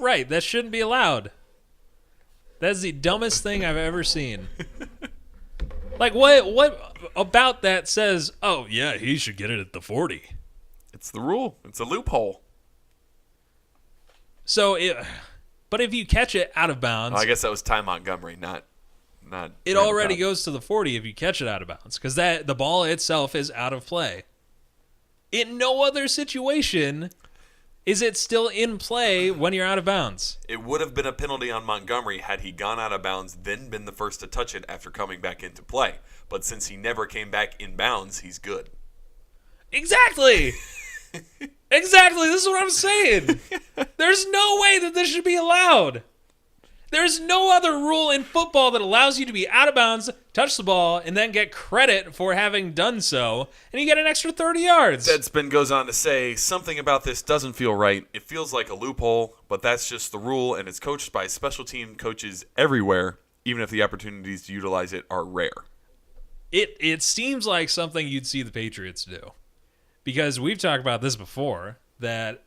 Right, that shouldn't be allowed. That's the dumbest thing I've ever seen. Like, what about that says, oh, yeah, he should get it at the 40? It's the rule. It's a loophole. So, but if you catch it out of bounds... I guess that was Ty Montgomery, not it already goes to the 40 if you catch it out of bounds, because the ball itself is out of play. In no other situation is it still in play when you're out of bounds. It would have been a penalty on Montgomery had he gone out of bounds, then been the first to touch it after coming back into play. But since he never came back in bounds, he's good. Exactly! Exactly, this is what I'm saying. There's no way that this should be allowed. There's no other rule in football that allows you to be out of bounds, touch the ball, and then get credit for having done so, and you get an extra 30 yards. Deadspin goes on to say, something about this doesn't feel right. It feels like a loophole, but that's just the rule, and it's coached by special team coaches everywhere, even if the opportunities to utilize it are rare. It seems like something you'd see the Patriots do. Because we've talked about this before, that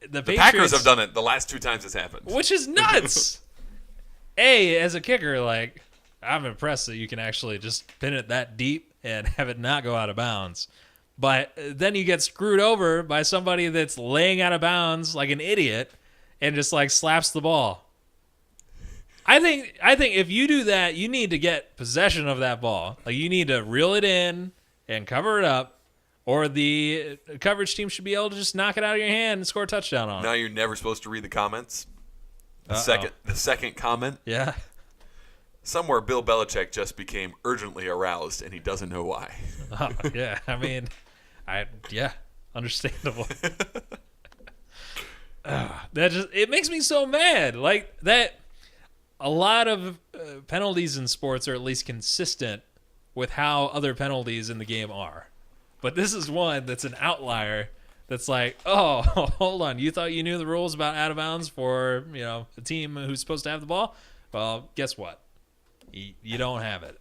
the Packers have done it the last 2 times it's happened. Which is nuts! As a kicker, like, I'm impressed that you can actually just pin it that deep and have it not go out of bounds. But then you get screwed over by somebody that's laying out of bounds like an idiot and just, like, slaps the ball. I think if you do that, you need to get possession of that ball. Like, you need to reel it in and cover it up, or the coverage team should be able to just knock it out of your hand and score a touchdown on it. Now you're never supposed to read the comments. The second comment. Yeah. Somewhere Bill Belichick just became urgently aroused, and he doesn't know why. Yeah, I mean, understandable. It makes me so mad. Like, that a lot of penalties in sports are at least consistent with how other penalties in the game are. But this is one that's an outlier. That's like, oh, hold on. You thought you knew the rules about out of bounds for, a team who's supposed to have the ball? Well, guess what? You don't have it.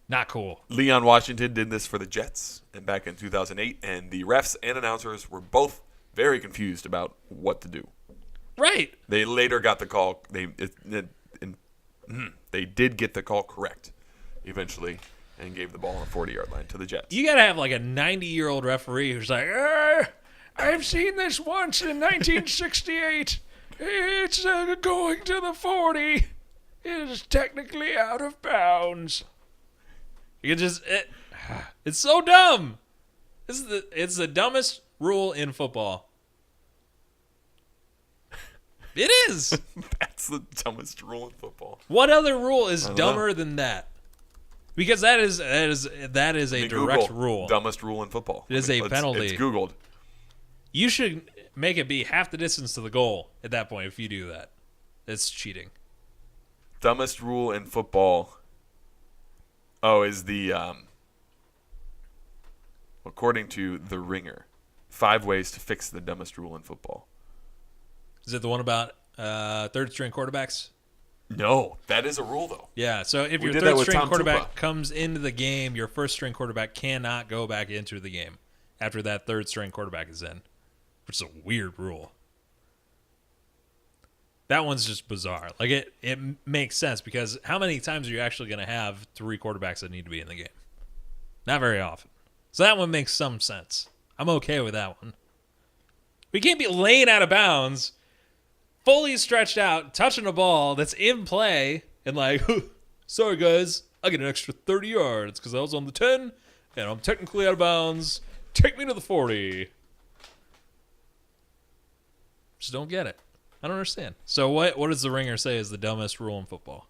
Not cool. Leon Washington did this for the Jets back in 2008, and the refs and announcers were both very confused about what to do. Right. They later got the call. They did get the call correct eventually, and gave the ball on a 40-yard line to the Jets. You got to have like a 90-year-old referee who's like, I've seen this once in 1968. It's going to the 40. It is technically out of bounds. You can it's so dumb. It's the dumbest rule in football. It is. That's the dumbest rule in football. What other rule is dumber than that? Because that is a direct rule. Dumbest rule in football. It is a penalty. It's Googled. You should make it be half the distance to the goal at that point if you do that. It's cheating. Dumbest rule in football. Oh, is the according to The Ringer, 5 ways to fix the dumbest rule in football. Is it the one about third-string quarterbacks? No, that is a rule, though. Yeah, so if your third-string quarterback comes into the game, your first-string quarterback cannot go back into the game after that third-string quarterback is in, which is a weird rule. That one's just bizarre. Like, it makes sense because how many times are you actually going to have 3 quarterbacks that need to be in the game? Not very often. So that one makes some sense. I'm okay with that one. We can't be laying out of bounds, fully stretched out, touching a ball that's in play, and like, sorry guys, I get an extra 30 yards because I was on the 10, and I'm technically out of bounds. Take me to the 40. Just don't get it. I don't understand. So what does The Ringer say is the dumbest rule in football?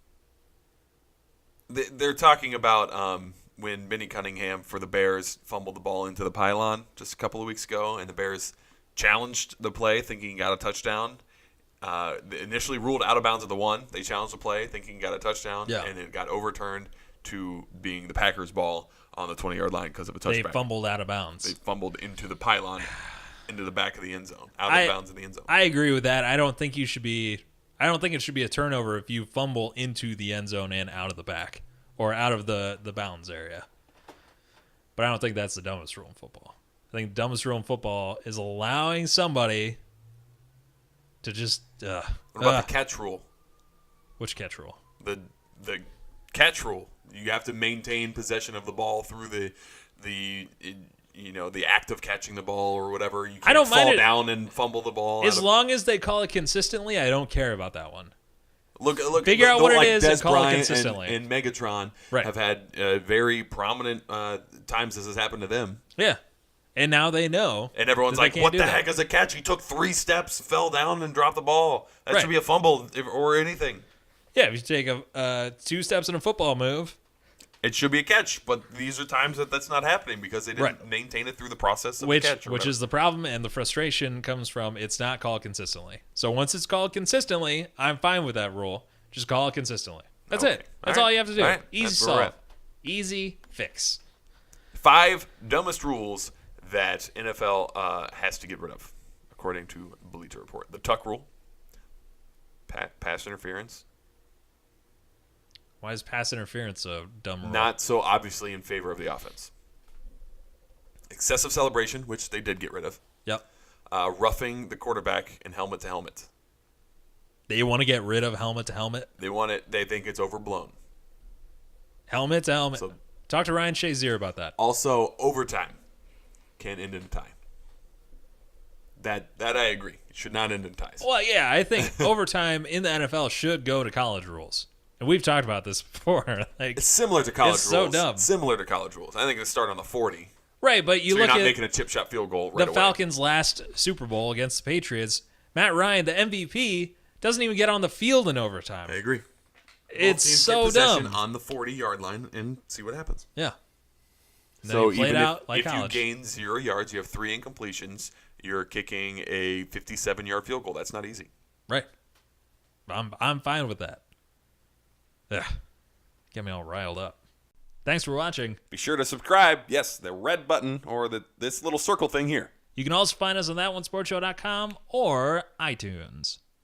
They're talking about when Benny Cunningham for the Bears fumbled the ball into the pylon just a couple of weeks ago, and the Bears challenged the play thinking he got a touchdown. They initially ruled out of bounds at the 1. They challenged the play thinking he got a touchdown, and it got overturned to being the Packers' ball on the 20-yard line because of a touchback. They fumbled out of bounds. They fumbled into the pylon, into the back of the end zone, out of bounds in the end zone. I agree with that. I don't think it should be a turnover if you fumble into the end zone and out of the back or out of the bounds area. But I don't think that's the dumbest rule in football. I think the dumbest rule in football is allowing somebody to just. What about the catch rule? Which catch rule? The catch rule. You have to maintain possession of the ball through the act of catching the ball or whatever. You can't I don't mind fall it. down and fumble the ball. As long as they call it consistently, I don't care about that one. Look. Figure out what it is Des and call it Bryant consistently. and Megatron Right. have had very prominent times this has happened to them. Yeah. And now they know. And everyone's that they like, can't what do the that. heck is a catch? He took 3 steps, fell down, and dropped the ball. That Right. should be a fumble or anything. Yeah, if you take 2 steps in a football move. It should be a catch, but these are times that's not happening because they didn't Right. maintain it through the process of Which the catch. Or whatever. is the problem, and the frustration comes from it's not called consistently. So once it's called consistently, I'm fine with that rule. Just call it consistently. That's Okay. it. That's All all right. you have to do. All right. Easy That's where we're solve. at. Easy fix. 5 dumbest rules that NFL has to get rid of, according to Bleacher Report. The tuck rule, pass interference, Why is pass interference a dumb rule? not so obviously in favor of the offense. Excessive celebration, which they did get rid of. Yep. Roughing the quarterback and helmet to helmet. They want to get rid of helmet to helmet. They want it. They think it's overblown. Helmet to helmet. So- Talk to Ryan Shazier about that. Also, overtime can end in a tie. That I agree. It should not end in ties. Well, yeah, I think overtime in the NFL should go to college rules. And we've talked about this before. It's similar to college It's rules. so dumb. Similar to college rules. I think it start on the 40. Right, but you So look you're not at making a chip shot field goal right the away. Falcons' last Super Bowl against the Patriots. Matt Ryan, the MVP, doesn't even get on the field in overtime. I agree. It's Both teams so get possession dumb. on the 40-yard line and see what happens. Yeah. And then So you play it even out like if you college. gain 0 yards, you have 3 incompletions, you're kicking a 57-yard field goal. That's not easy. Right. I'm fine with that. Yeah. Get me all riled up. Thanks for watching. Be sure to subscribe. Yes, the red button or this little circle thing here. You can also find us on thatonesportshow.com or iTunes.